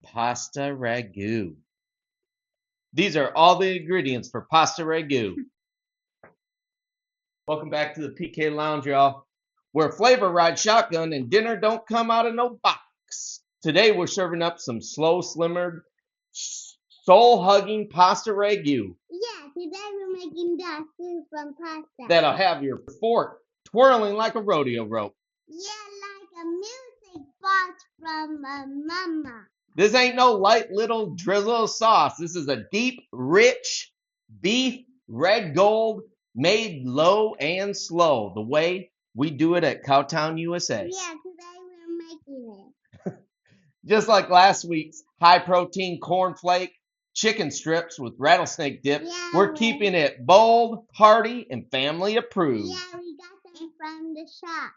Pasta Ragu. These are all the ingredients for Pasta Ragu. Welcome back to the PK Lounge, y'all, where flavor rides shotgun and dinner don't come out of no box. Today we're serving up some slow-simmered, soul-hugging Pasta Ragu. Yeah, today we're making that soup from pasta. That'll have your fork twirling like a rodeo rope. Yeah, like a music box from mama. This ain't no light little drizzle of sauce. This is a deep, rich beef red gold made low and slow, the way we do it at Cowtown, USA. Yeah, today we're making it. Just like last week's high protein cornflake chicken strips with rattlesnake dip, we're keeping it bold, hearty, and family approved. Yeah, we got them from the shop.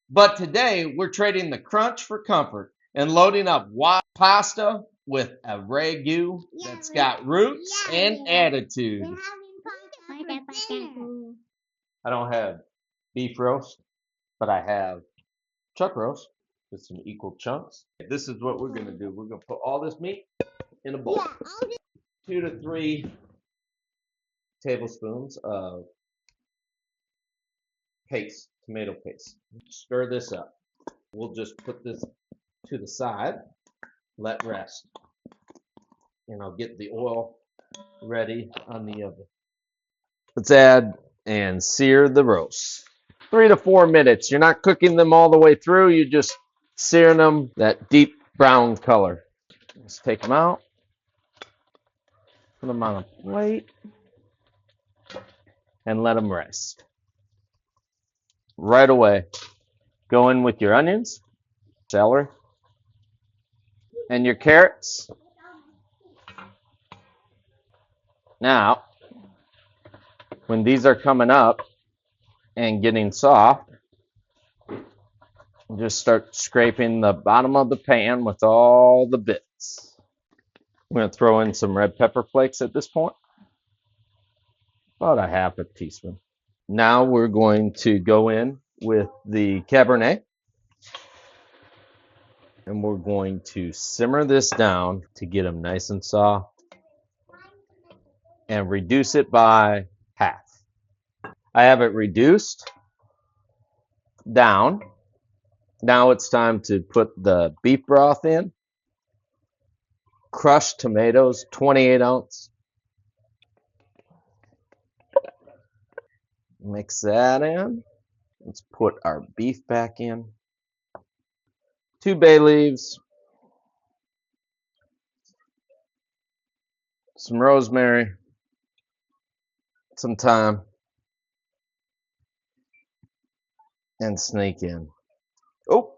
But today we're trading the crunch for comfort and loading up wild pasta with a ragu that's got roots and attitude. We're having pasta for dinner. I don't have beef roast, but I have chuck roast with some equal chunks. This is what we're going to do. We're going to put all this meat in a bowl. 2 to 3 tablespoons of paste, tomato paste. Stir this up. We'll just put this to the side, let rest, and I'll get the oil ready on the oven. Let's add and sear the roast. 3 to 4 minutes. You're not cooking them all the way through. You're just searing them that deep brown color. Let's take them out. Put them on a plate and let them rest. Right away, go in with your onions, celery, and your carrots. Now, when these are coming up and getting soft, just start scraping the bottom of the pan with all the bits. I'm going to throw in some red pepper flakes at this point, about a half a teaspoon. Now we're going to go in with the cabernet, and we're going to simmer this down to get them nice and soft and reduce it by half. I have it reduced down. Now it's time to put the beef broth in. Crushed tomatoes, 28 ounce. Mix that in. Let's put our beef back in. 2 bay leaves. Some rosemary. Some thyme. And sneak in. Oh,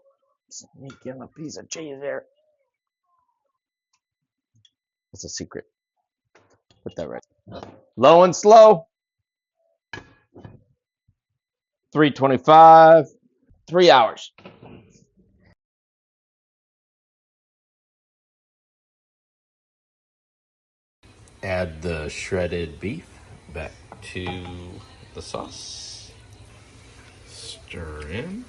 sneak in a piece of cheese there. That's a secret. Put that right. Low and slow. 325. 3 hours. Add the shredded beef back to the sauce. Stir in.